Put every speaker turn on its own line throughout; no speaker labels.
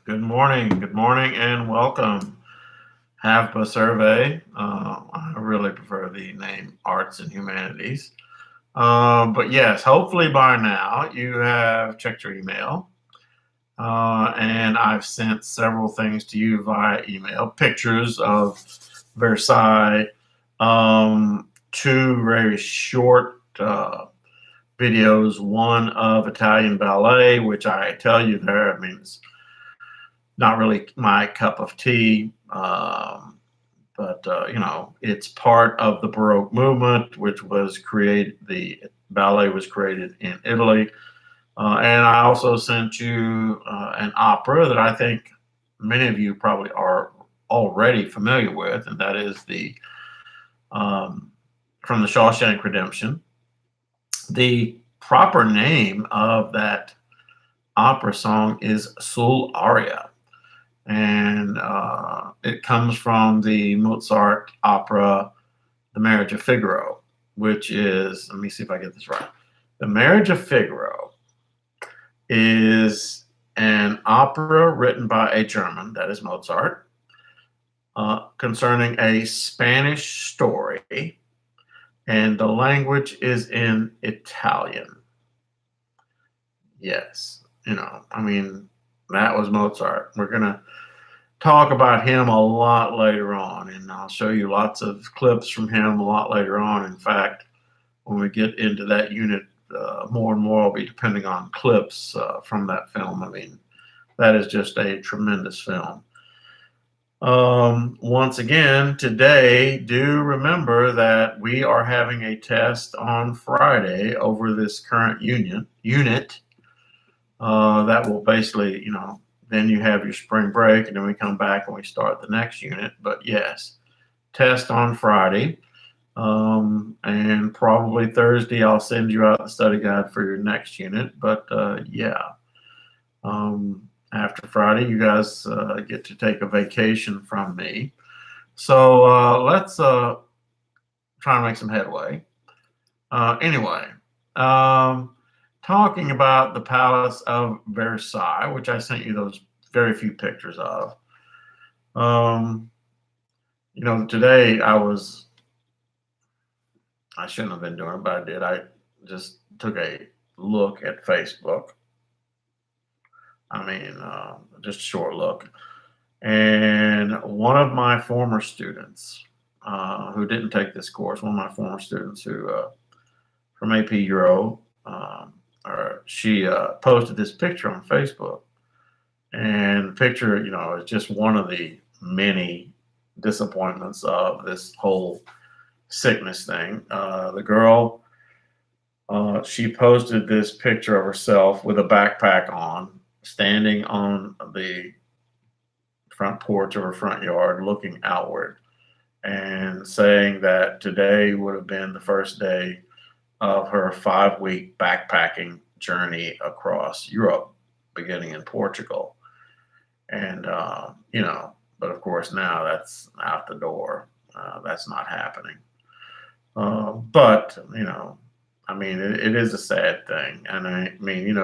Good morning, and welcome. HAVPA survey. I really prefer the name Arts and Humanities. But yes, hopefully by now you have checked your email. And I've sent several things to you via email, pictures of Versailles, two very short videos, one of Italian ballet, which I tell you there, I mean, it's not really my cup of tea. But it's part of the Baroque movement, which was created. The ballet was created in Italy, and I also sent you an opera that I think many of you probably are already familiar with, and that is the um, from the Shawshank Redemption. The proper name of that opera song is Sul Aria, and it comes from the Mozart opera, The Marriage of Figaro, which is, let me see if I get this right. The Marriage of Figaro is an opera written by a German, that is Mozart, concerning a Spanish story, and the language is in Italian. Yes, I mean, that was Mozart. We're going to talk about him a lot later on, and I'll show you lots of clips from him a lot later on. In fact, when we get into that unit, more and more will be depending on clips from that film. I mean, that is just a tremendous film. Once again, today, do remember that we are having a test on Friday over this current unit that will basically, then you have your spring break, and then we come back and we start the next unit. But yes, test on Friday. And probably Thursday, I'll send you out the study guide for your next unit. But after Friday, you guys get to take a vacation from me. So let's try and make some headway. Anyway, talking about the Palace of Versailles, which I sent you those very few pictures of. Today I shouldn't have been doing it, but I did. I just took a look at Facebook. I mean, just a short look. And one of my former students who didn't take this course, one of my former students who from AP Euro, she posted this picture on Facebook. And the picture, is just one of the many disappointments of this whole sickness thing. The girl, she posted this picture of herself with a backpack on, standing on the front porch of her front yard, looking outward, and saying that today would have been the first day of her 5-week backpacking journey across Europe, beginning in Portugal. And, but of course now that's out the door. That's not happening. But, I mean, it is a sad thing. And I mean,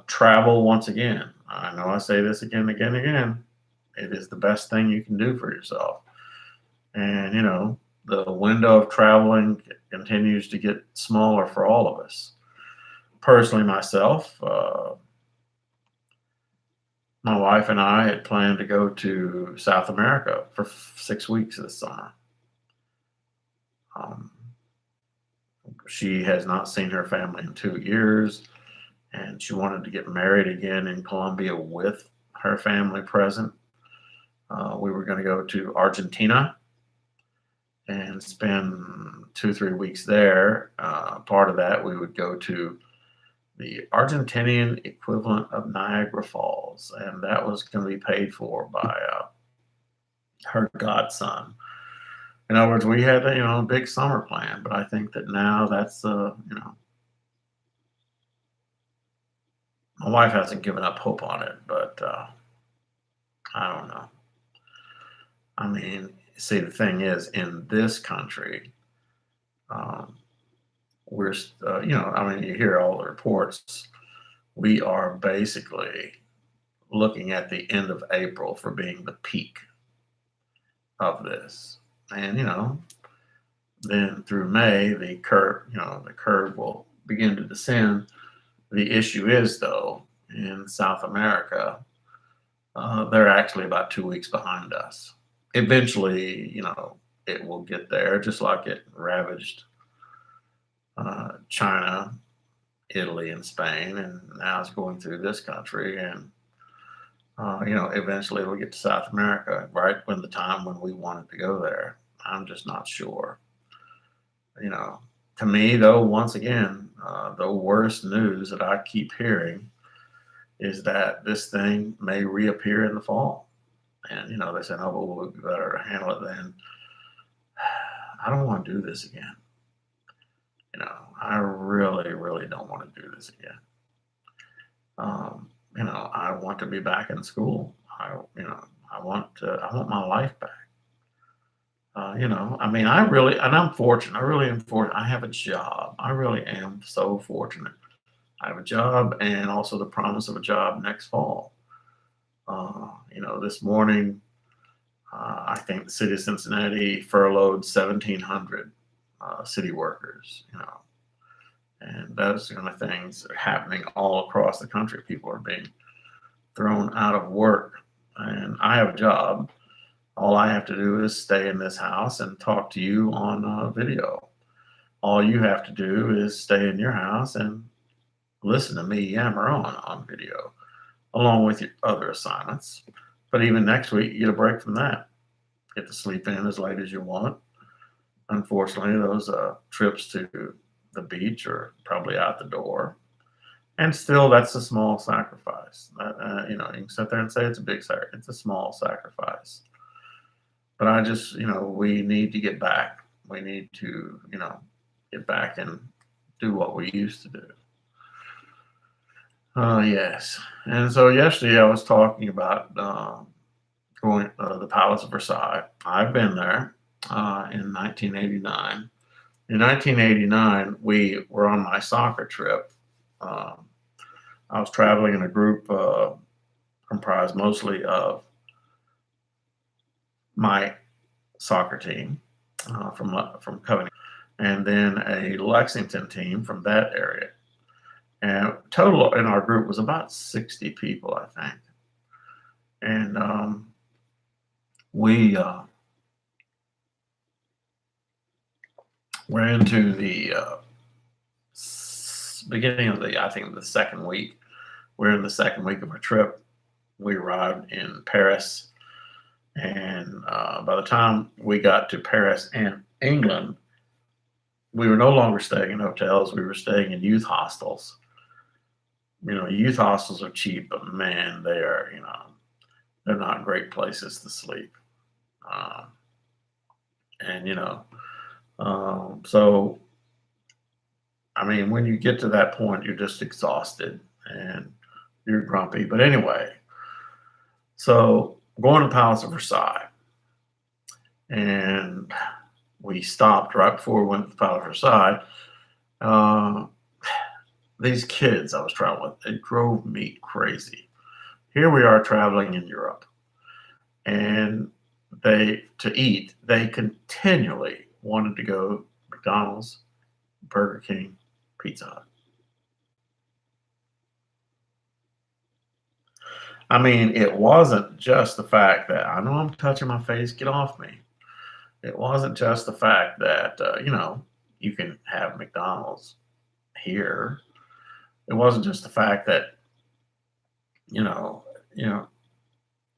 travel once again. I know I say this again, again, again. It is the best thing you can do for yourself. And, the window of traveling continues to get smaller for all of us. Personally, myself, my wife and I had planned to go to South America for 6 weeks this summer. She has not seen her family in 2 years, and she wanted to get married again in Colombia with her family present. We were going to go to Argentina and spend 2-3 weeks there. Part of that, we would go to the Argentinian equivalent of Niagara Falls, and that was going to be paid for by her godson. In other words, we had a big summer plan, but I think that now that's my wife hasn't given up hope on it, but I don't know. I mean, see, the thing is, in this country, we're I mean, you hear all the reports. We are basically looking at the end of April for being the peak of this. And, then through May, the curve will begin to descend. The issue is, though, in South America, they're actually about 2 weeks behind us. Eventually, it will get there, just like it ravaged China, Italy, and Spain, and now it's going through this country. And eventually it'll get to South America, right when the time when we want it to go there. I'm just not sure. To me, though, once again, the worst news that I keep hearing is that this thing may reappear in the fall. And, they say, oh, well, we'll be better to handle it then. I don't want to do this again. I really, really don't want to do this again. I want to be back in school. I want my life back. And I'm fortunate. I really am fortunate. I have a job. I really am so fortunate. I have a job and also the promise of a job next fall. This morning, I think the city of Cincinnati furloughed 1,700 city workers, and those kind of things are happening all across the country. People are being thrown out of work, and I have a job. All I have to do is stay in this house and talk to you on video. All you have to do is stay in your house and listen to me yammer on video, along with your other assignments. But even next week, you get a break from that. Get to sleep in as late as you want. Unfortunately, those trips to the beach are probably out the door. And still, that's a small sacrifice. You can sit there and say it's a big sacrifice. It's a small sacrifice. But I just, we need to get back. We need to, get back and do what we used to do. Yes. And so yesterday I was talking about going the Palace of Versailles. I've been there in 1989. In 1989, we were on my soccer trip. I was traveling in a group comprised mostly of my soccer team from Covington, and then a Lexington team from that area. And total in our group was about 60 people, I think. And we were into the beginning of I think the second week. We're in the second week of our trip. We arrived in Paris. And by the time we got to Paris and England, we were no longer staying in hotels. We were staying in youth hostels. Youth hostels are cheap, but man, they are, they're not great places to sleep. So, when you get to that point, you're just exhausted and you're grumpy. But anyway, so going to Palace of Versailles, and we stopped right before we went to the Palace of Versailles. These kids I was traveling with, they drove me crazy. Here we are traveling in Europe, and they continually wanted to go McDonald's, Burger King, Pizza Hut. It wasn't just the fact that I know I'm touching my face, get off me. It wasn't just the fact that, you can have McDonald's here. It wasn't just the fact that,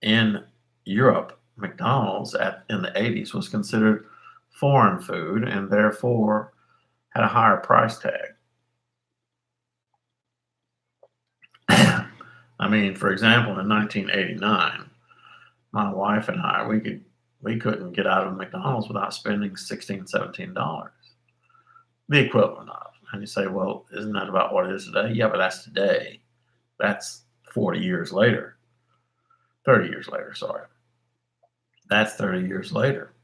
in Europe, McDonald's in the 80s was considered foreign food and therefore had a higher price tag. For example, in 1989, my wife and I, we couldn't get out of McDonald's without spending $16, $17. The equivalent of. And you say, well, isn't that about what it is today? Yeah, but that's today. That's 40 years later. 30 years later, sorry. That's 30 years later.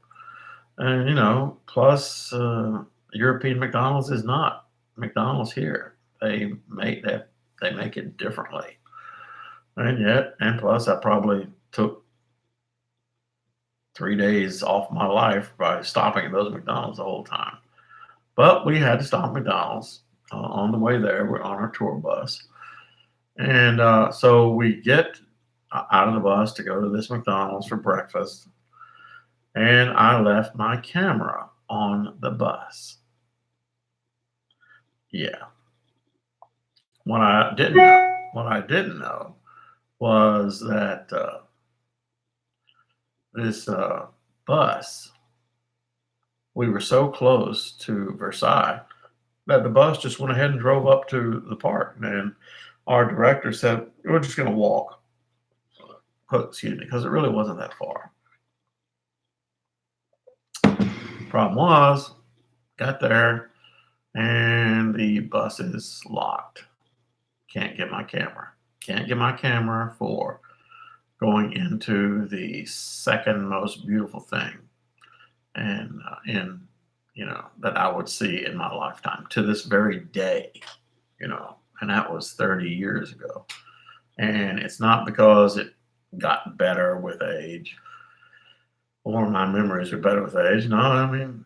And, plus European McDonald's is not McDonald's here. They make it differently. And plus, I probably took 3 days off my life by stopping at those McDonald's the whole time. But we had to stop at McDonald's on the way there. We're on our tour bus. And so we get out of the bus to go to this McDonald's for breakfast. And I left my camera on the bus. Yeah. What I didn't know was that this bus, we were so close to Versailles that the bus just went ahead and drove up to the park. And our director said, we're just going to walk. Excuse me, because it really wasn't that far. Problem was, got there and the bus is locked. Can't get my camera. Can't get my camera for going into the second most beautiful thing and that I would see in my lifetime to this very day, and that was 30 years ago. And it's not because it got better with age or my memories are better with age. No, I mean,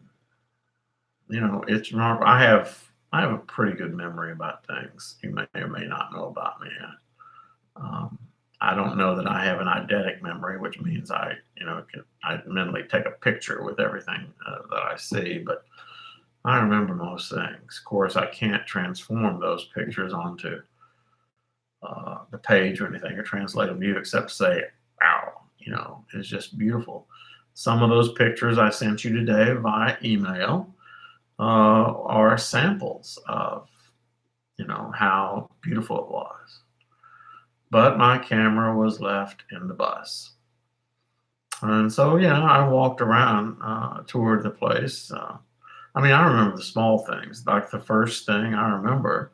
it's remarkable. I have a pretty good memory about things you may or may not know about me. Um, I don't know that I have an eidetic memory, which means I mentally take a picture with everything that I see, but I remember most things. Of course, I can't transform those pictures onto the page or anything or translate them to you except say, wow, it's just beautiful. Some of those pictures I sent you today via email are samples of, how beautiful it was. But my camera was left in the bus. And so, I walked around toward the place. I remember the small things. Like the first thing I remember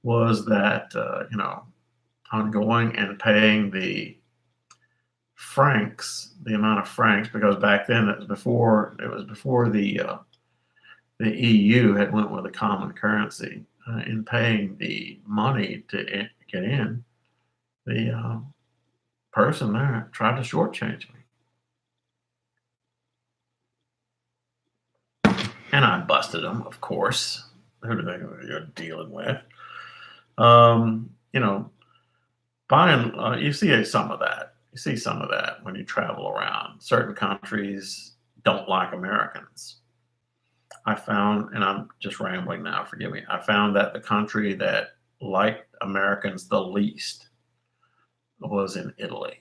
was that, on going and paying the francs, the amount of francs, because back then it was before the EU had went with a common currency. In paying the money to get in, the person there tried to shortchange me. And I busted them, of course. Who do they think you're dealing with? You know, you see some of that. You see some of that when you travel around. Certain countries don't like Americans. I found, and I'm just rambling now, forgive me. I found that the country that liked Americans the least was in Italy.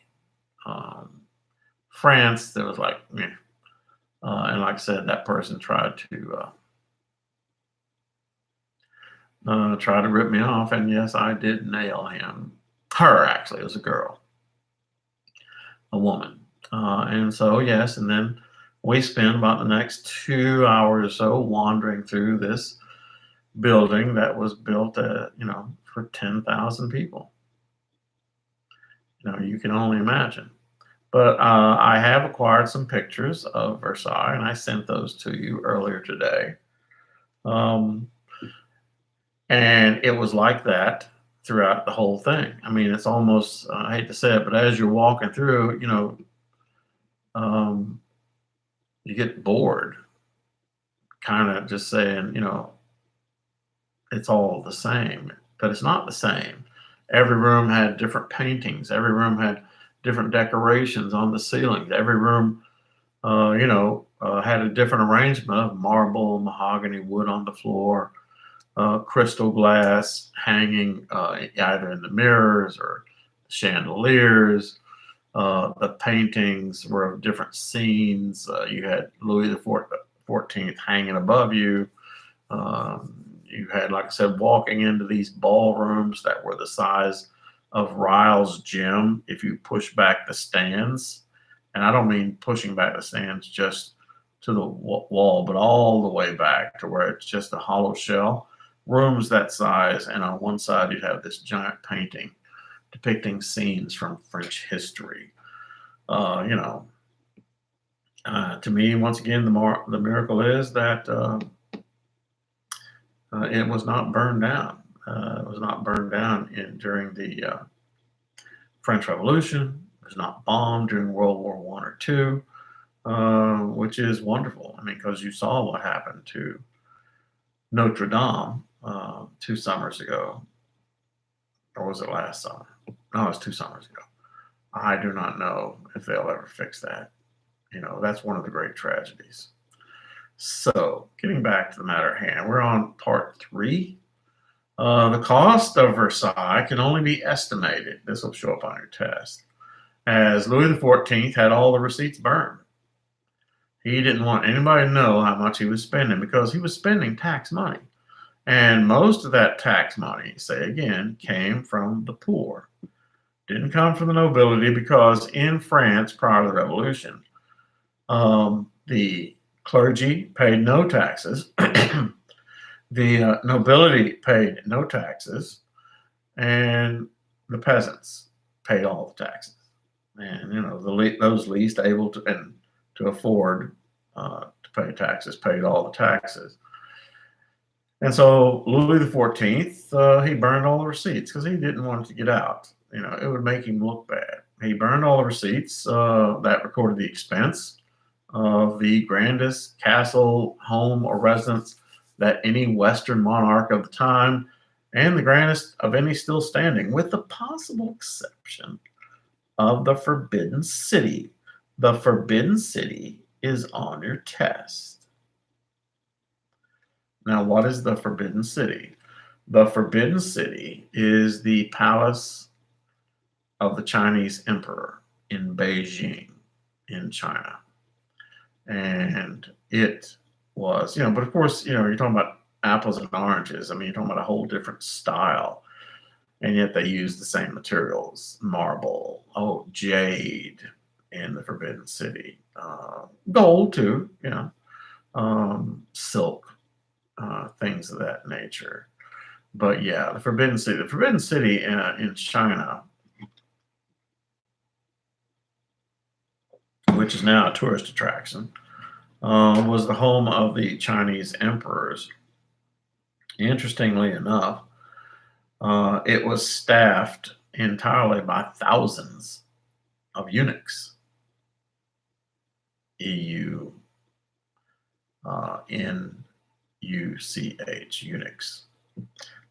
France, there was like, meh. And like I said, that person tried to rip me off, and yes, I did nail him. Her, actually, it was a girl, a woman. And so, yes, and then we spent about the next 2 hours or so wandering through this building that was built, for 10,000 people. You can only imagine. But I have acquired some pictures of Versailles, and I sent those to you earlier today. And it was like that throughout the whole thing. I mean, it's almost, I hate to say it, but as you're walking through, you get bored, kind of just saying, it's all the same, but it's not the same. Every room had different paintings. Every room had different decorations on the ceilings. Every room, had a different arrangement of marble, mahogany, wood on the floor, crystal glass hanging either in the mirrors or chandeliers. The paintings were of different scenes. You had Louis the 14th hanging above you. You had, like I said, walking into these ballrooms that were the size of Ryle's gym if you push back the stands. And I don't mean pushing back the stands just to the wall, but all the way back to where it's just a hollow shell. Rooms that size, and on one side you'd have this giant painting depicting scenes from French history. To me, once again, the miracle is that it was not burned down. It was not burned down during the French Revolution. It was not bombed during World War I or II, which is wonderful. I mean, because you saw what happened to Notre Dame 2 summers ago, or was it last summer? No, it was 2 summers ago. I do not know if they'll ever fix that. You know, that's one of the great tragedies. So, getting back to the matter at hand, we're on part 3. The cost of Versailles can only be estimated. This will show up on your test. As Louis XIV had all the receipts burned. He didn't want anybody to know how much he was spending because he was spending tax money. And most of that tax money, say again, came from the poor. Didn't come from the nobility because in France, prior to the Revolution, the clergy paid no taxes. The nobility paid no taxes, and the peasants paid all the taxes. And you know, those least able to afford to pay taxes paid all the taxes. And so Louis XIV, he burned all the receipts because he didn't want it to get out. You know, it would make him look bad. He burned all the receipts that recorded the expense of the grandest castle, home, or residence that any Western monarch of the time, and the grandest of any still standing, with the possible exception of the Forbidden City. The Forbidden City is on your test. Now, what is the Forbidden City? The Forbidden City is the palace of the Chinese emperor in Beijing, in China. And it was, but of course, you're talking about apples and oranges. I mean, you're talking about a whole different style. And yet they use the same materials, marble, jade in the Forbidden City, gold too, silk, things of that nature. But yeah, the Forbidden City in China, which is now a tourist attraction, was the home of the Chinese emperors. Interestingly enough, it was staffed entirely by thousands of eunuchs. EUNUCH, eunuchs,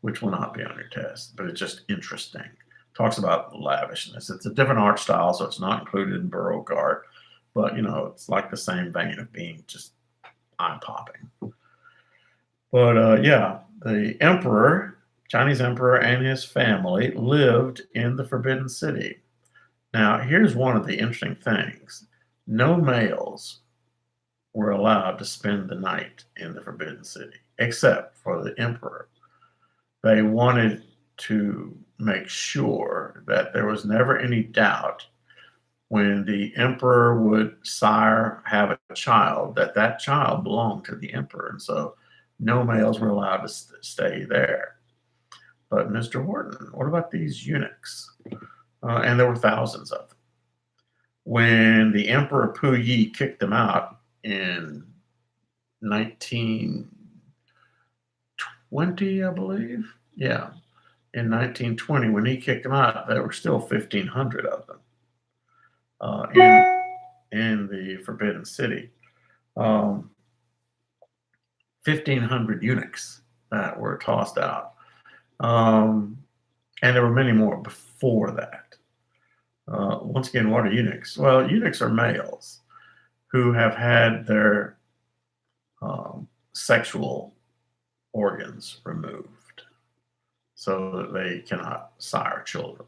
which will not be on your test, but it's just interesting. Talks about lavishness. It's a different art style, so it's not included in Baroque art, but it's like the same vein of being just eye-popping. But yeah, the emperor, Chinese emperor, and his family lived in the Forbidden City. Now, here's one of the interesting things. No males were allowed to spend the night in the Forbidden City, except for the emperor. They wanted to make sure that there was never any doubt when the emperor would have a child, that child belonged to the emperor. And so no males were allowed to stay there. But Mr. Horton, what about these eunuchs? And there were thousands of them. When the Emperor Puyi kicked them out in 1920, I believe. Yeah, in 1920, when he kicked them out, there were still 1,500 of them in the Forbidden City. 1,500 eunuchs that were tossed out. And there were many more before that. Once again, what are eunuchs? Well, eunuchs are males who have had their sexual organs removed so that they cannot sire children.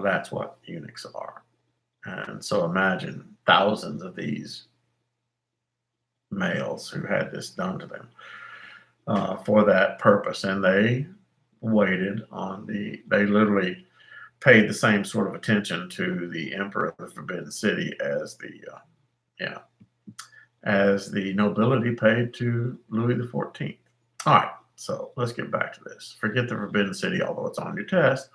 That's what eunuchs are. And so imagine thousands of these males who had this done to them for that purpose. And they waited they literally paid the same sort of attention to the emperor of the Forbidden City as the nobility paid to Louis XIV. All right, so let's get back to this. Forget the Forbidden City, although it's on your test.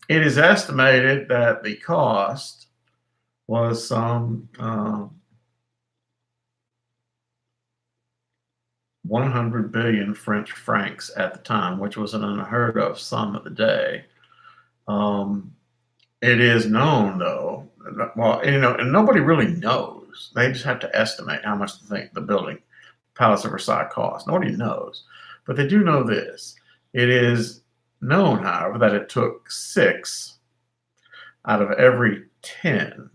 It is estimated that the cost was some 100 billion French francs at the time, which was an unheard of sum of the day. It is known, though, well, and nobody really knows. They just have to estimate how much the building, Palace of Versailles, cost. Nobody knows. But they do know this. It is known, however, that it took 6 out of every 10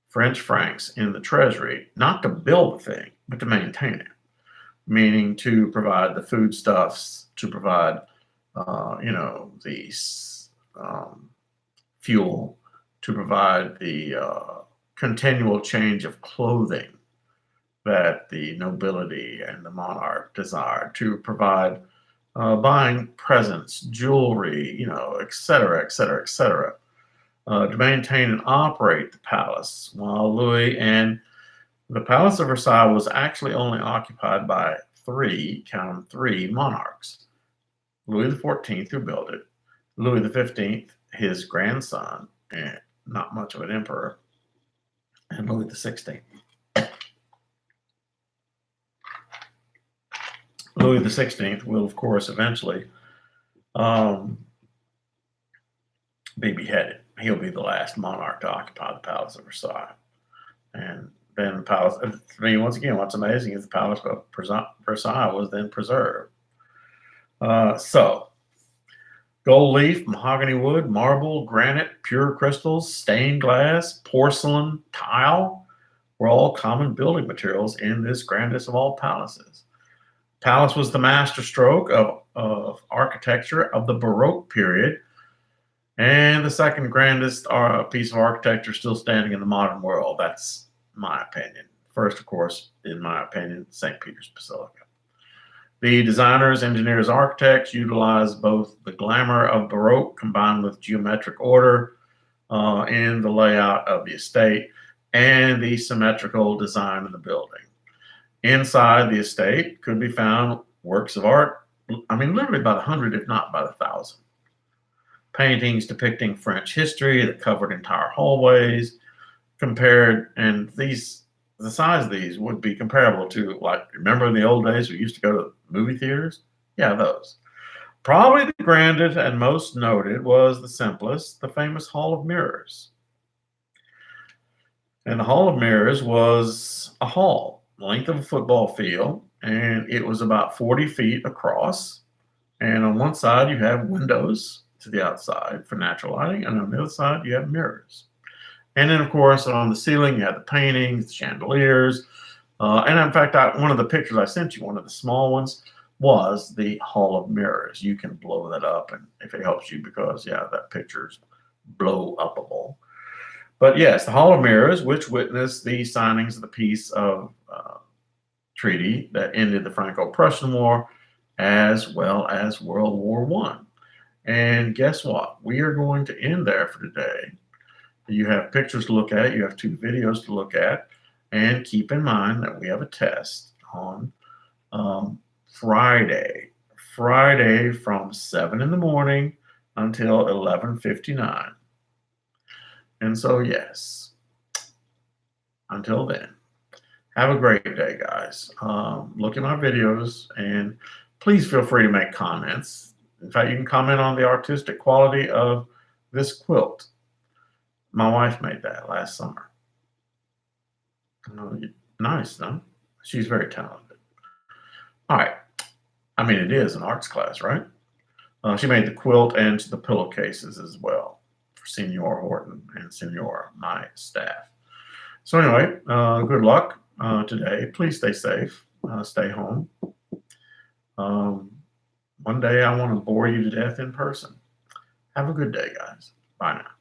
French francs in the treasury not to build the thing, but to maintain it, meaning to provide the foodstuffs, to provide, the fuel, to provide the continual change of clothing that the nobility and the monarch desired, to provide buying presents, jewelry, et cetera, et cetera, et cetera, to maintain and operate the palace. While the Palace of Versailles was actually only occupied by 3, count them 3 monarchs. Louis XIV, who built it, Louis XV, his grandson, and not much of an emperor, and Louis XVI. Louis XVI will, of course, eventually be beheaded. He'll be the last monarch to occupy the Palace of Versailles. And then the palace, once again, what's amazing is the Palace of Versailles was then preserved. So, gold leaf, mahogany wood, marble, granite, pure crystals, stained glass, porcelain, tile were all common building materials in this grandest of all palaces. Palace was the masterstroke of architecture of the Baroque period, and the second grandest piece of architecture still standing in the modern world. That's my opinion. First, of course, in my opinion, St. Peter's Basilica. The designers, engineers, architects utilized both the glamour of Baroque combined with geometric order in the layout of the estate and the symmetrical design of the building. Inside the estate could be found works of art, literally by the 100, if not by the 1,000. Paintings depicting French history that covered entire hallways, and the size of these would be comparable to, remember in the old days we used to go to movie theaters? Yeah, those. Probably the grandest and most noted was the simplest, the famous Hall of Mirrors. And the Hall of Mirrors was a hall, length of a football field, and it was about 40 feet across. And on one side you have windows to the outside for natural lighting, and on the other side you have mirrors. And then, of course, on the ceiling, you had the paintings, the chandeliers. And in fact, one of the pictures I sent you, one of the small ones, was the Hall of Mirrors. You can blow that up, and if it helps you, because, that picture's blow-upable. But yes, the Hall of Mirrors, which witnessed the signings of the peace of treaty that ended the Franco-Prussian War, as well as World War I. And guess what? We are going to end there for today. You have pictures to look at. You have 2 videos to look at. And keep in mind that we have a test on Friday from 7 in the morning until 11:59. And so, yes, until then, have a great day, guys. Look at my videos, and please feel free to make comments. In fact, you can comment on the artistic quality of this quilt. My wife made that last summer. Nice, no? She's very talented. All right. It is an arts class, right? She made the quilt and the pillowcases as well for Senor Horton and Senor, my staff. So anyway, good luck today. Please stay safe. Stay home. One day I want to bore you to death in person. Have a good day, guys. Bye now.